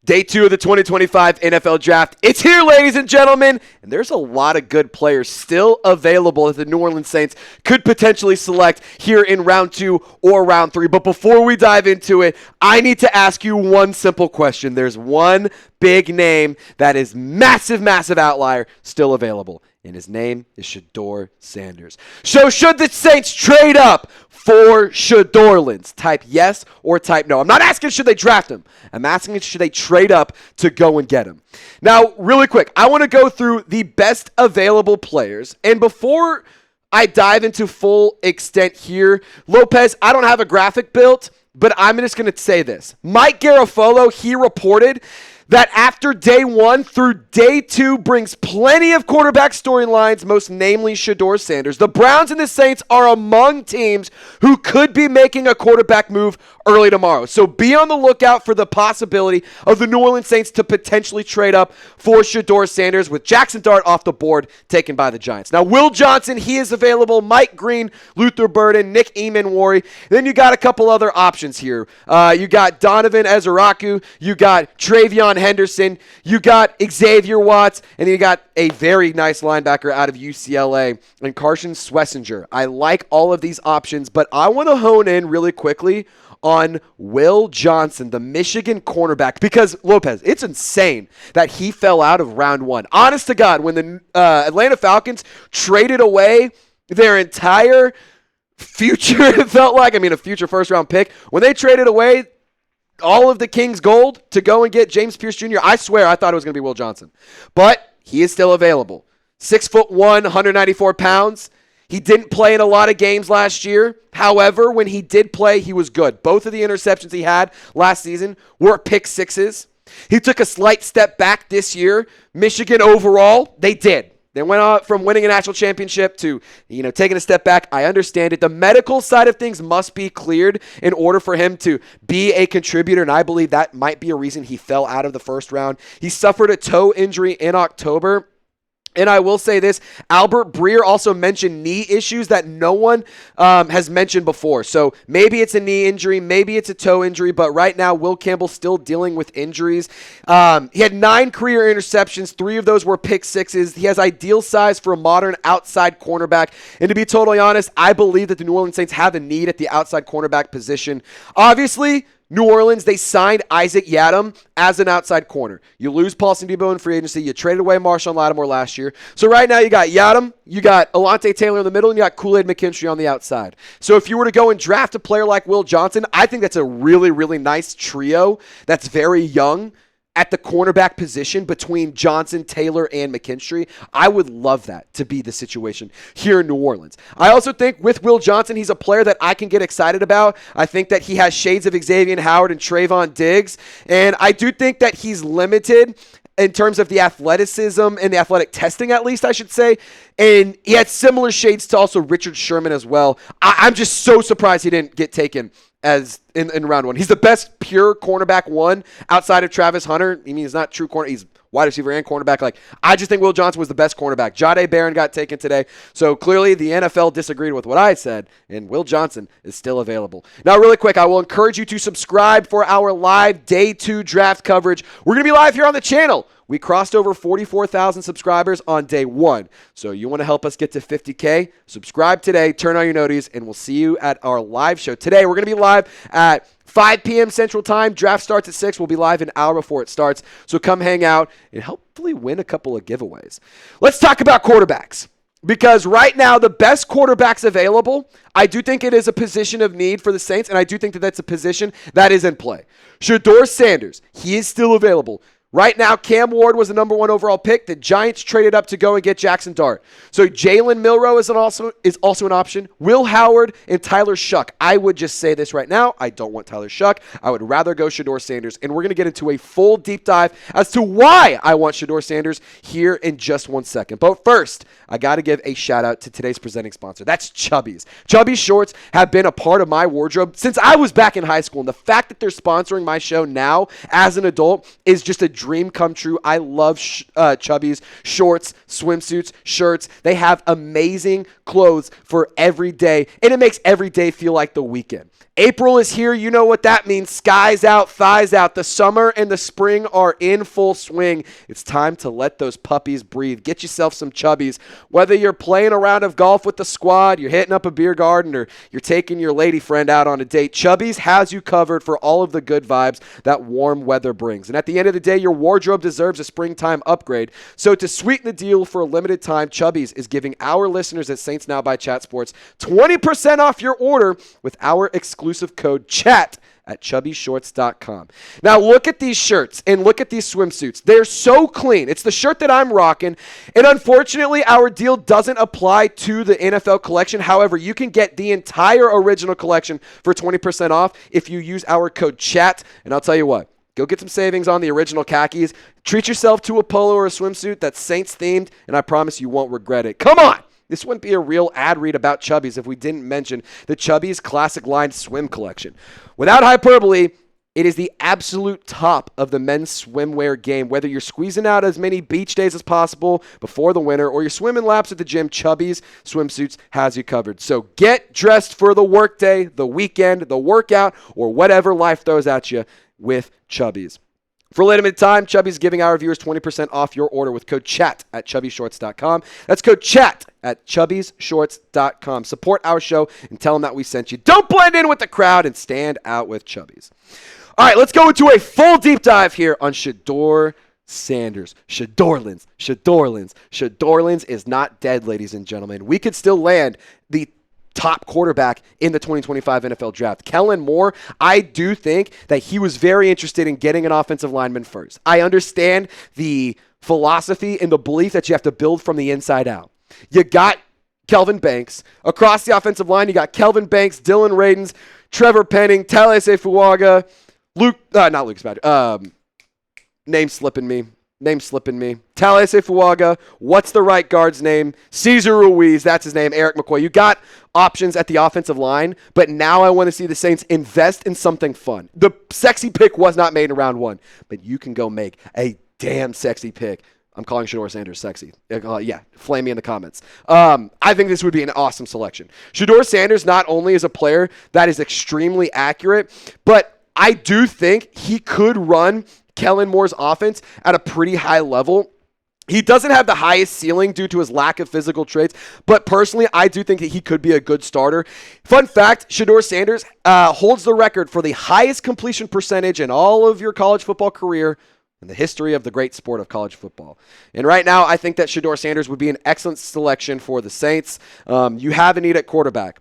Day 2 of the 2025 NFL Draft. It's here, ladies and gentlemen, and there's a lot of good players still available that the New Orleans Saints could potentially select here in round 2 or round 3. But before we dive into it, I need to ask you one simple question. There's one big name that is massive outlier still available, and his name is Shedeur Sanders. So should the Saints trade up for Shedeur? Type yes or type no. I'm not asking should they draft him. I'm asking should they trade up to go and get him. Now, really quick, I want to go through the best available players. And before I dive into full extent here, Lopez, I don't have a graphic built, but I'm just going to say this. Mike Garafolo, he reported that after day 1 through day 2 brings plenty of quarterback storylines, most namely Shedeur Sanders. The Browns and the Saints are among teams who could be making a quarterback move early tomorrow. So be on the lookout for the possibility of the New Orleans Saints to potentially trade up for Shedeur Sanders with Jackson Dart off the board taken by the Giants. Now, Will Johnson, he is available. Mike Green, Luther Burden, Nick Emmanwori. Then you got a couple other options here. You got Donovan, Ezeiruaku. You got TreVeyon, Henderson, you got Ezeiruaku, and then you got a very nice linebacker out of UCLA, and Carson Swessinger. I like all of these options, but I want to hone in really quickly on Will Johnson, the Michigan cornerback, because, Lopez, it's insane that he fell out of round 1. Honest to God, when the Atlanta Falcons traded away their entire future, it felt like, a future first-round pick, when they traded away all of the King's gold to go and get James Pierce Jr., I swear I thought it was going to be Will Johnson. But he is still available. 6'1", 194 pounds. He didn't play in a lot of games last year. However, when he did play, he was good. Both of the interceptions he had last season were pick sixes. He took a slight step back this year. Michigan overall, they did. They went out from winning a national championship to, taking a step back. I understand it. The medical side of things must be cleared in order for him to be a contributor, and I believe that might be a reason he fell out of the first round. He suffered a toe injury in October. And I will say this, Albert Breer also mentioned knee issues that no one has mentioned before. So maybe it's a knee injury, maybe it's a toe injury, but right now Will Campbell's still dealing with injuries. He had 9 career interceptions, 3 of those were pick sixes. He has ideal size for a modern outside cornerback. And to be totally honest, I believe that the New Orleans Saints have a need at the outside cornerback position. Obviously, New Orleans, they signed Isaac Yiadom as an outside corner. You lose Paulson Debo in free agency. You traded away Marshawn Lattimore last year. So right now you got Yiadom, you got Alante Taylor in the middle, and you got Kool-Aid McKinstry on the outside. So if you were to go and draft a player like Will Johnson, I think that's a really, really nice trio that's very young at the cornerback position between Johnson, Taylor, and McKinstry. I would love that to be the situation here in New Orleans. I also think with Will Johnson, he's a player that I can get excited about. I think that he has shades of Xavier Howard and Trayvon Diggs, and I do think that he's limited in terms of the athleticism and the athletic testing, at least I should say. And he had similar shades to also Richard Sherman as well. I'm just so surprised he didn't get taken as in round 1. He's the best pure cornerback 1 outside of Travis Hunter. He's not true corner. He's wide receiver and cornerback. I just think Will Johnson was the best cornerback. Jahdae Barron got taken today. So clearly the NFL disagreed with what I said, and Will Johnson is still available. Now, really quick, I will encourage you to subscribe for our live Day 2 draft coverage. We're going to be live here on the channel. We crossed over 44,000 subscribers on day 1. So you want to help us get to 50K? Subscribe today, turn on your noties, and we'll see you at our live show. Today, we're going to be live at 5 p.m. Central Time. Draft starts at 6. We'll be live an hour before it starts. So come hang out and hopefully win a couple of giveaways. Let's talk about quarterbacks. Because right now, the best quarterbacks available, I do think it is a position of need for the Saints, and I do think that that's a position that is in play. Shedeur Sanders, he is still available. Right now, Cam Ward was the number 1 overall pick. The Giants traded up to go and get Jackson Dart. So Jalen Milroe is also an option. Will Howard and Tyler Shuck. I would just say this right now. I don't want Tyler Shuck. I would rather go Shedeur Sanders. And we're going to get into a full deep dive as to why I want Shedeur Sanders here in just 1 second. But first, I got to give a shout out to today's presenting sponsor. That's Chubbies. Chubbies shorts have been a part of my wardrobe since I was back in high school. And the fact that they're sponsoring my show now as an adult is just a dream come true. I love Chubby's shorts, swimsuits, shirts. They have amazing clothes for every day, and it makes every day feel like the weekend. April is here. You know what that means. Skies out, thighs out. The summer and the spring are in full swing. It's time to let those puppies breathe. Get yourself some Chubbies. Whether you're playing a round of golf with the squad, you're hitting up a beer garden, or you're taking your lady friend out on a date, Chubbies has you covered for all of the good vibes that warm weather brings. And at the end of the day, your wardrobe deserves a springtime upgrade. So to sweeten the deal for a limited time, Chubbies is giving our listeners at Saints Now by Chat Sports 20% off your order with our exclusive code CHAT at chubbyshorts.com. Now look at these shirts and look at these swimsuits. They're so clean. It's the shirt that I'm rocking, and unfortunately our deal doesn't apply to the NFL collection. However, you can get the entire original collection for 20% off if you use our code CHAT, and I'll tell you what, go get some savings on the original khakis. Treat yourself to a polo or a swimsuit that's Saints themed, and I promise you won't regret it. Come on! This wouldn't be a real ad read about Chubbies if we didn't mention the Chubbies Classic Line Swim Collection. Without hyperbole, it is the absolute top of the men's swimwear game. Whether you're squeezing out as many beach days as possible before the winter or you're swimming laps at the gym, Chubbies Swimsuits has you covered. So get dressed for the workday, the weekend, the workout, or whatever life throws at you with Chubbies. For a limited time, Chubby's is giving our viewers 20% off your order with code CHAT at chubbyshorts.com. That's code CHAT at chubbyshorts.com. Support our show and tell them that we sent you. Don't blend in with the crowd and stand out with Chubby's. All right, let's go into a full deep dive here on Shedeur Sanders. Shedorlins is not dead, ladies and gentlemen. We could still land the top quarterback in the 2025 NFL draft. Kellen Moore, I do think that he was very interested in getting an offensive lineman first. I understand the philosophy and the belief that you have to build from the inside out. You got Kelvin Banks. Across the offensive line, you got Kelvin Banks, Dylan Radins, Trevor Penning, Taylor Jayden Higgins, name slipping me. Taylor Jayden, what's the right guard's name? Cesar Ruiz, that's his name. Eric McCoy. You got options at the offensive line, but now I want to see the Saints invest in something fun. The sexy pick was not made in round one, but you can go make a damn sexy pick. I'm calling Shedeur Sanders sexy. Yeah, flame me in the comments. I think this would be an awesome selection. Shedeur Sanders not only is a player that is extremely accurate, but I do think he could run Kellen Moore's offense at a pretty high level. He doesn't have the highest ceiling due to his lack of physical traits, but personally, I do think that he could be a good starter. Fun fact, Shedeur Sanders holds the record for the highest completion percentage in all of your college football career in the history of the great sport of college football. And right now, I think that Shedeur Sanders would be an excellent selection for the Saints. You have a need at quarterback.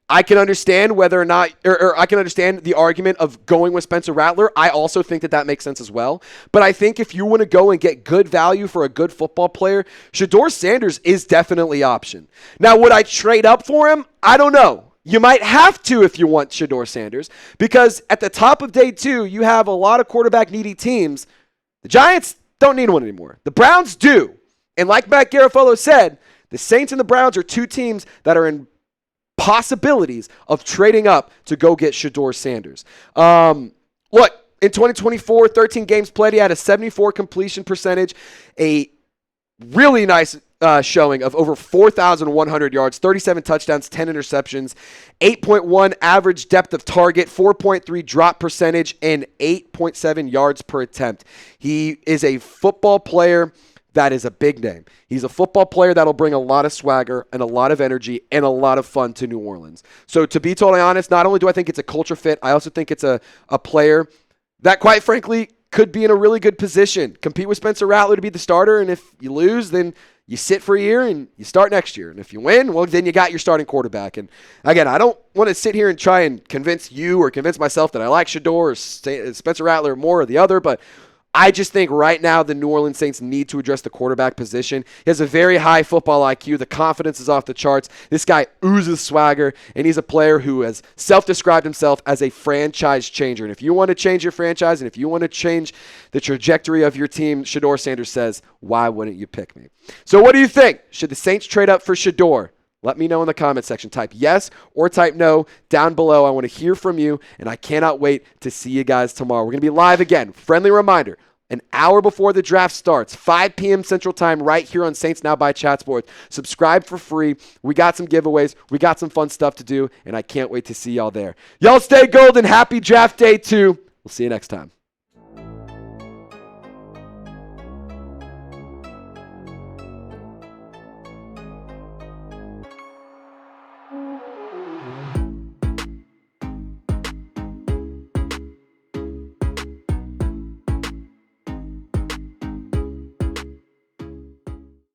I can understand whether or not, or I can understand the argument of going with Spencer Rattler. I also think that makes sense as well. But I think if you want to go and get good value for a good football player, Shedeur Sanders is definitely an option. Now, would I trade up for him? I don't know. You might have to if you want Shedeur Sanders, because at the top of day two, you have a lot of quarterback-needy teams. The Giants don't need one anymore. The Browns do. And like Matt Garofalo said, the Saints and the Browns are two teams that are in possibilities of trading up to go get Shedeur Sanders. Look, in 2024, 13 games played, he had a 74 completion percentage, a really nice showing of over 4,100 yards, 37 touchdowns, 10 interceptions, 8.1 average depth of target, 4.3 drop percentage, and 8.7 yards per attempt. He is a football player that is a big name. He's a football player that'll bring a lot of swagger and a lot of energy and a lot of fun to New Orleans. So to be totally honest, not only do I think it's a culture fit, I also think it's a player that, quite frankly, could be in a really good position. Compete with Spencer Rattler to be the starter, and if you lose, then you sit for a year and you start next year. And if you win, well, then you got your starting quarterback. And again, I don't want to sit here and try and convince you or convince myself that I like Shedeur or Spencer Rattler more or the other, but I just think right now the New Orleans Saints need to address the quarterback position. He has a very high football IQ. The confidence is off the charts. This guy oozes swagger, and he's a player who has self-described himself as a franchise changer. And if you want to change your franchise and if you want to change the trajectory of your team, Shedeur Sanders says, why wouldn't you pick me? So what do you think? Should the Saints trade up for Shedeur? Let me know in the comment section. Type yes or type no down below. I want to hear from you, and I cannot wait to see you guys tomorrow. We're going to be live again. Friendly reminder, an hour before the draft starts, 5 p.m. Central Time, right here on Saints Now by Chat Sports. Subscribe for free. We got some giveaways. We got some fun stuff to do, and I can't wait to see y'all there. Y'all stay golden. Happy draft day, too. We'll see you next time.